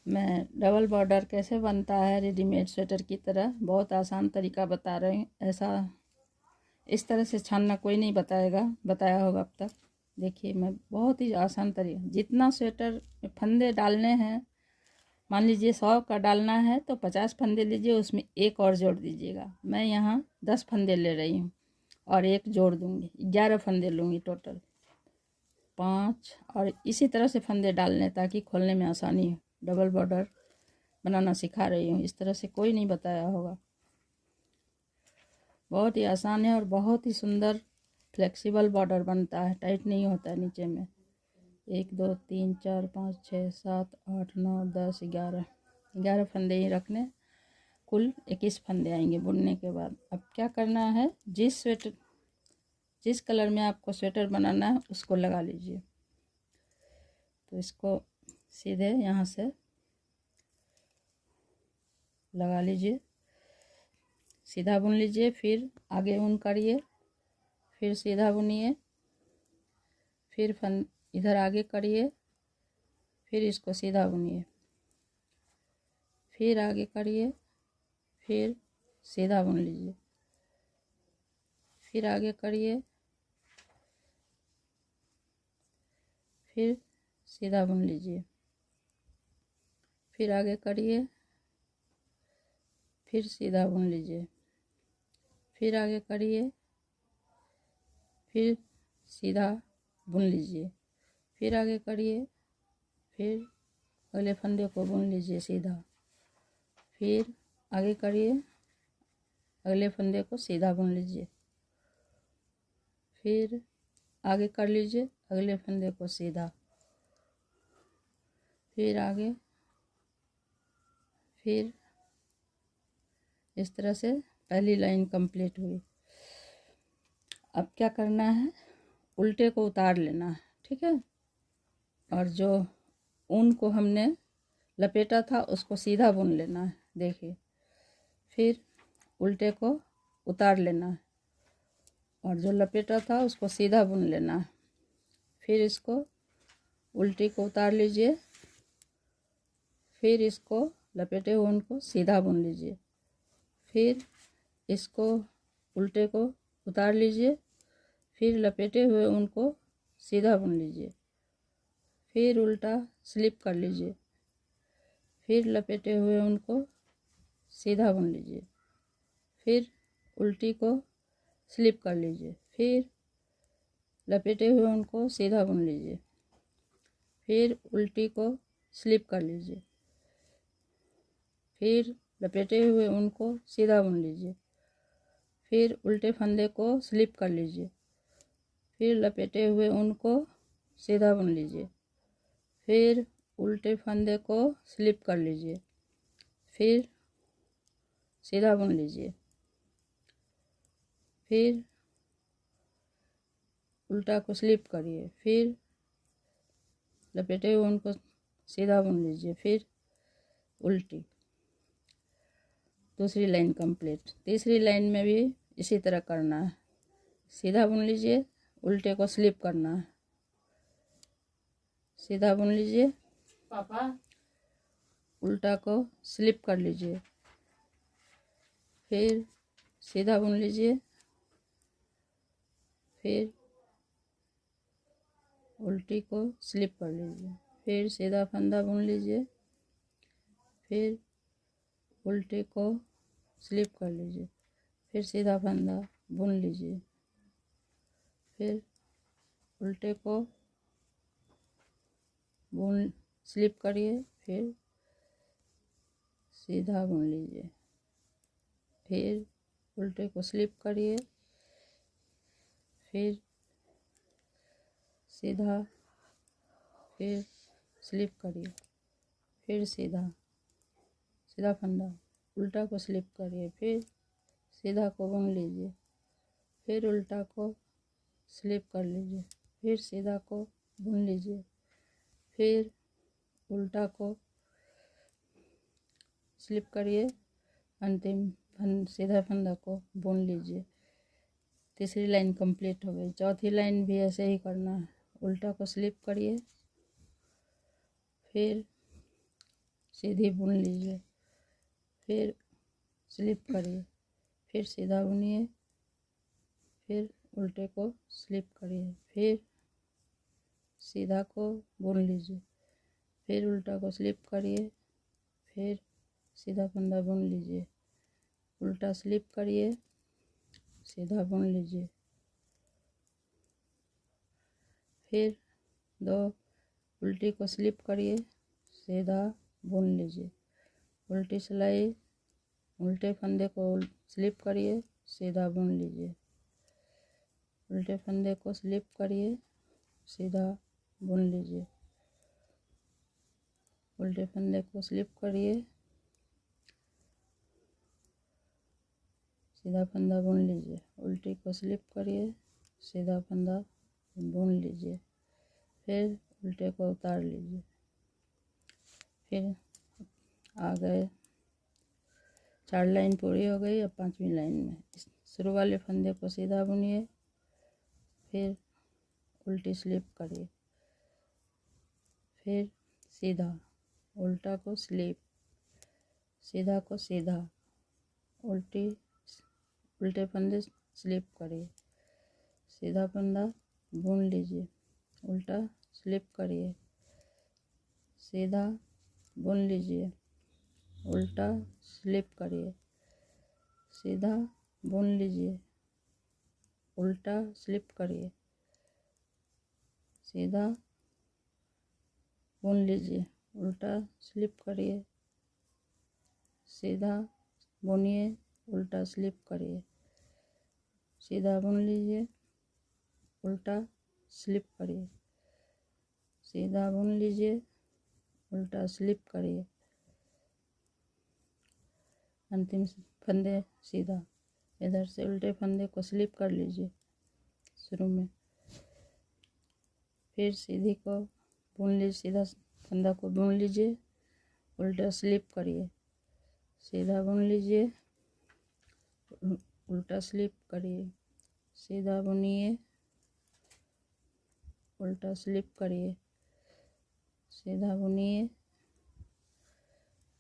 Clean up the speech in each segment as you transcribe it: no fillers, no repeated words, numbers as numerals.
मैं double border कैसे बनता है रेडीमेड स्वेटर की तरह बहुत आसान तरीका बता रही हूँ। ऐसा इस तरह से छानना कोई नहीं बताया होगा अब तक। देखिए मैं बहुत ही आसान तरीका, जितना स्वेटर में फंदे डालने हैं, मान लीजिए 100 का डालना है तो 50 फंदे लीजिए, उसमें एक और जोड़ दीजिएगा। मैं यहाँ 10 फंदे ले रही हूँ और एक जोड़ दूँगी, 11 फंदे लूँगी टोटल, 5। और इसी तरह से फंदे डालने ताकि खोलने में आसानी हो। डबल बॉर्डर बनाना सिखा रही हूँ, इस तरह से कोई नहीं बताया होगा। बहुत ही आसान है और बहुत ही सुंदर फ्लेक्सिबल बॉर्डर बनता है, टाइट नहीं होता है नीचे में। 1 2 3 4 5 6 7 8 9 10 11 फंदे ही रखने, कुल 21 फंदे आएंगे बुनने के बाद। अब क्या करना है, जिस कलर में आपको स्वेटर बनाना है उसको लगा लीजिए। तो इसको सीधे यहाँ से लगा लीजिए, सीधा बुन लीजिए, फिर आगे ऊन करिए, फिर सीधा बुनिए, फिर इधर आगे करिए, फिर इसको सीधा बुनिए, फिर आगे करिए, फिर सीधा बुन लीजिए, फिर आगे करिए, फिर सीधा बुन लीजिए, फिर आगे करिए, फिर सीधा बुन लीजिए, फिर आगे करिए, फिर सीधा बुन लीजिए, फिर आगे करिए, फिर अगले फंदे को बुन लीजिए सीधा, फिर आगे करिए, अगले फंदे को सीधा बुन लीजिए, फिर आगे कर लीजिए, अगले फंदे को सीधा, फिर आगे, फिर इस तरह से पहली लाइन कंप्लीट हुई। अब क्या करना है, उल्टे को उतार लेना है, ठीक है। और जो ऊन को हमने लपेटा था उसको सीधा बुन लेना है, देखिए। फिर उल्टे को उतार लेना है और जो लपेटा था उसको सीधा बुन लेना है। फिर इसको उल्टी को उतार लीजिए, फिर इसको लपेटे हुए ऊन को सीधा बुन लीजिए, फिर इसको उल्टे को उतार लीजिए, फिर लपेटे हुए ऊन को सीधा बुन लीजिए, फिर उल्टा स्लिप कर लीजिए, फिर लपेटे हुए ऊन को सीधा बुन लीजिए, फिर उल्टी को स्लिप कर लीजिए, फिर लपेटे हुए ऊन को सीधा बुन लीजिए, फिर उल्टी को स्लिप कर लीजिए, फिर लपेटे हुए ऊन को सीधा बुन लीजिए, फिर उल्टे फंदे को स्लिप कर लीजिए, फिर लपेटे हुए ऊन को सीधा बुन लीजिए, फिर उल्टे फंदे को स्लिप कर लीजिए, फिर सीधा बुन लीजिए, फिर उल्टा को स्लिप करिए, फिर लपेटे हुए उनको सीधा बुन लीजिए, फिर उल्टी। दूसरी लाइन कंप्लीट। तीसरी लाइन में भी इसी तरह करना है, सीधा बुन लीजिए, उल्टे को स्लिप करना है, सीधा बुन लीजिए पापा, उल्टा को स्लिप कर लीजिए, फिर सीधा बुन लीजिए, फिर उल्टी को स्लिप कर लीजिए, फिर सीधा फंदा बुन लीजिए, फिर उल्टे को स्लिप कर लीजिए, फिर सीधा फंदा बुन लीजिए, फिर उल्टे को बुन स्लिप करिए, फिर सीधा बुन लीजिए, फिर उल्टे को स्लिप करिए, फिर सीधा, फिर स्लिप करिए, फिर सीधा फंदा, उल्टा को स्लिप करिए, फिर सीधा को बुन लीजिए, फिर उल्टा को स्लिप कर लीजिए, फिर सीधा को बुन लीजिए, फिर उल्टा को स्लिप करिए, अंतिम सीधा फंदा को बुन लीजिए। तीसरी लाइन कंप्लीट हो गई। चौथी लाइन भी ऐसे ही करना है, उल्टा को स्लिप करिए, फिर सीधी बुन लीजिए, फिर स्लिप करिए, फिर सीधा बुनिए, फिर उल्टे को स्लिप करिए, फिर सीधा को बुन लीजिए, फिर उल्टा को स्लिप करिए, फिर सीधा फंदा बुन लीजिए, उल्टा स्लिप करिए, सीधा बुन लीजिए, फिर 2 उल्टी को स्लिप करिए, सीधा बुन लीजिए, उल्टी सिलाई, उल्टे फंदे को स्लिप करिए, सीधा बुन लीजिए, उल्टे फंदे को स्लिप करिए, सीधा बुन लीजिए, उल्टे फंदे को स्लिप करिए, सीधा फंदा बुन लीजिए, उल्टी को स्लिप करिए, सीधा फंदा बुन लीजिए, फिर उल्टे को उतार लीजिए, फिर आ गए 4 लाइन पूरी हो गई। अब 5वीं लाइन में शुरू वाले फंदे को सीधा बुनिए, फिर उल्टी स्लिप करिए, फिर सीधा, उल्टा को स्लिप, सीधा को सीधा, उल्टे फंदे स्लिप करिए, सीधा फंदा बुन लीजिए, उल्टा स्लिप करिए, सीधा बुन लीजिए, उल्टा स्लिप करिए, सीधा बुन लीजिए, उल्टा स्लिप करिए, सीधा बुन लीजिए, उल्टा स्लिप करिए, सीधा बुनिए, उल्टा स्लिप करिए, सीधा बुन लीजिए, उल्टा स्लिप करिए, सीधा बुन लीजिए, उल्टा स्लिप करिए, अंतिम फंदे सीधा, इधर से उल्टे फंदे को स्लिप कर लीजिए शुरू में, फिर सीधी को बुन लीजिए, सीधा फंदा को बुन लीजिए, उल्टा स्लिप करिए, सीधा बुन लीजिए, उल्टा स्लिप करिए, सीधा बुनिए, उल्टा स्लिप करिए, सीधा बुनिए,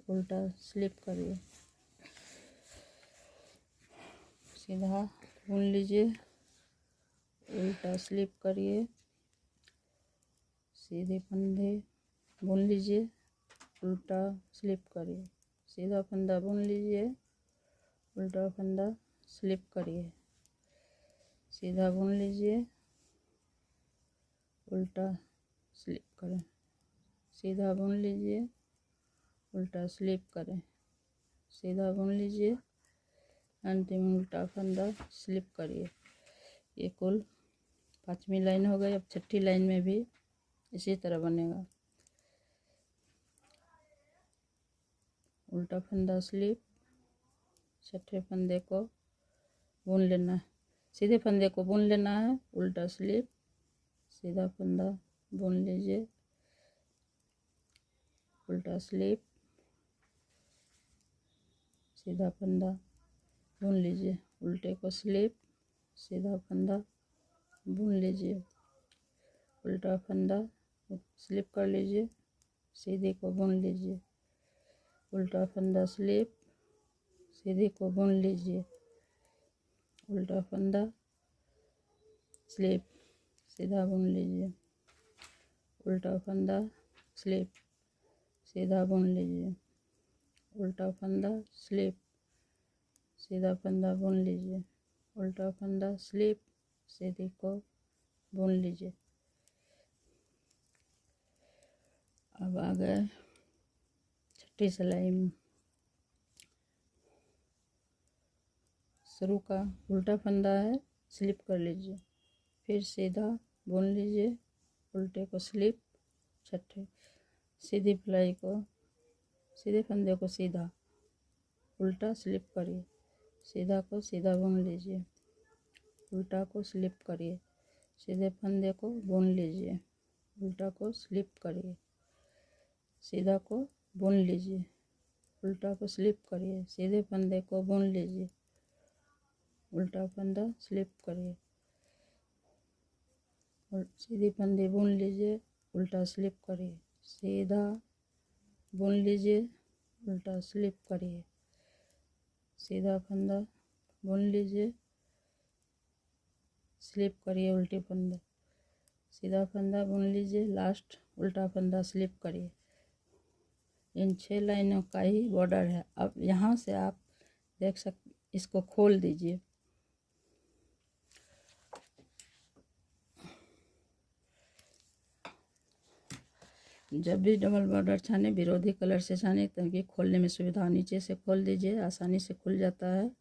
उल्टा स्लिप करिए, सीधा बुन लीजिए, उल्टा स्लिप करिए, सीधे फंदे बुन लीजिए, उल्टा स्लिप करिए, सीधा फंदा बुन लीजिए, उल्टा फंदा स्लिप करिए, सीधा बुन लीजिए, उल्टा स्लिप करें, सीधा बुन लीजिए, उल्टा स्लिप करें, सीधा बुन लीजिए, अंतिम उल्टा फंदा स्लिप करिए। ये कुल 5वीं लाइन हो गई। अब 6ठी लाइन में भी इसी तरह बनेगा। उल्टा फंदा स्लिप, 6ठे फंदे को बुन लेना है, सीधे फंदे को बुन लेना है, उल्टा स्लिप, सीधा फंदा बुन लीजिए, उल्टा स्लिप, सीधा फंदा बुन लीजिए, उल्टे को स्लिप, सीधा फंदा बुन लीजिए, उल्टा फंदा स्लिप कर लीजिए, सीधे को बुन लीजिए, उल्टा फंदा स्लिप, सीधे को बुन लीजिए, उल्टा फंदा स्लिप, सीधा बुन लीजिए, उल्टा फंदा स्लिप, सीधा बुन लीजिए, उल्टा फंदा स्लिप, सीधा फंदा बुन लीजिए, उल्टा फंदा स्लिप, सीधे को बुन लीजिए। अब आ गए 6ठी सिलाई में। शुरू का उल्टा फंदा है, स्लिप कर लीजिए, फिर सीधा बुन लीजिए, उल्टे को स्लिप, 6ठे सीधी सिलाई को, सीधे फंदे को सीधा, उल्टा स्लिप करिए, सीधा को सीधा बुन लीजिए, उल्टा को स्लिप करिए, सीधे फंदे को बुन लीजिए, उल्टा को स्लिप करिए, सीधा को बुन लीजिए, उल्टा को स्लिप करिए, सीधे फंदे को बुन लीजिए, उल्टा फंदा स्लिप करिए, सीधी फंदे बुन लीजिए, उल्टा स्लिप करिए, सीधा बुन लीजिए, उल्टा स्लिप करिए, सीधा फंदा बुन लीजिए, स्लिप करिए, उल्टी फंदा, सीधा फंदा बुन लीजिए, लास्ट उल्टा फंदा स्लिप करिए। इन 6 लाइनों का ही बॉर्डर है। अब यहाँ से आप देख सकते, इसको खोल दीजिए। जब भी डबल बॉर्डर छाने विरोधी कलर से छाने ताकि खोलने में सुविधा। नीचे से खोल दीजिए, आसानी से खुल जाता है।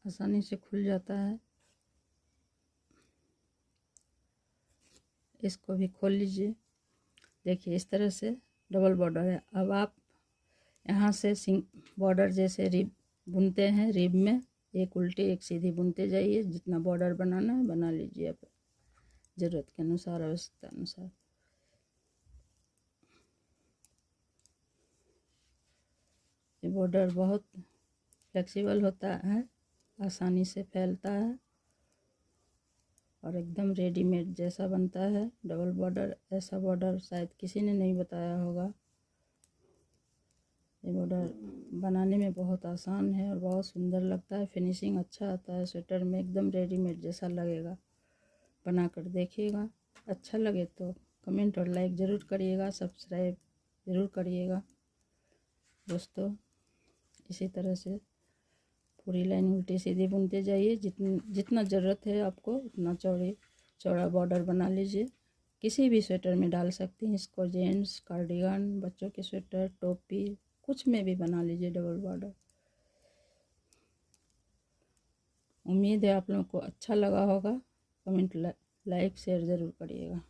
आसानी से खुल जाता है। इसको भी खोल लीजिए। देखिए इस तरह से डबल बॉर्डर है। अब आप यहाँ से बॉर्डर जैसे रिब बुनते हैं, रिब में एक उल्टी एक सीधी बुनते जाइए। जितना बॉर्डर बनाना है बना लीजिए आप ज़रूरत के अनुसार, आवश्यकता अनुसार। ये बॉर्डर बहुत फ्लेक्सिबल होता है, आसानी से फैलता है और एकदम रेडीमेड जैसा बनता है डबल बॉर्डर। ऐसा बॉर्डर शायद किसी ने नहीं बताया होगा। ये बॉर्डर बनाने में बहुत आसान है और बहुत सुंदर लगता है। फिनिशिंग अच्छा आता है स्वेटर में, एकदम रेडीमेड जैसा लगेगा। बना कर देखिएगा, अच्छा लगे तो कमेंट और लाइक ज़रूर करिएगा, सब्सक्राइब ज़रूर करिएगा दोस्तों। इसी तरह से पूरी लाइन उल्टी सीधी बुनते जाइए। जितना ज़रूरत है आपको उतना चौड़ा बॉर्डर बना लीजिए। किसी भी स्वेटर में डाल सकती हैं इसको, जेंट्स, कार्डिगन, बच्चों के स्वेटर, टोपी, कुछ में भी बना लीजिए डबल बॉर्डर। उम्मीद है आप लोगों को अच्छा लगा होगा। कमेंट लाइक शेयर ज़रूर करिएगा।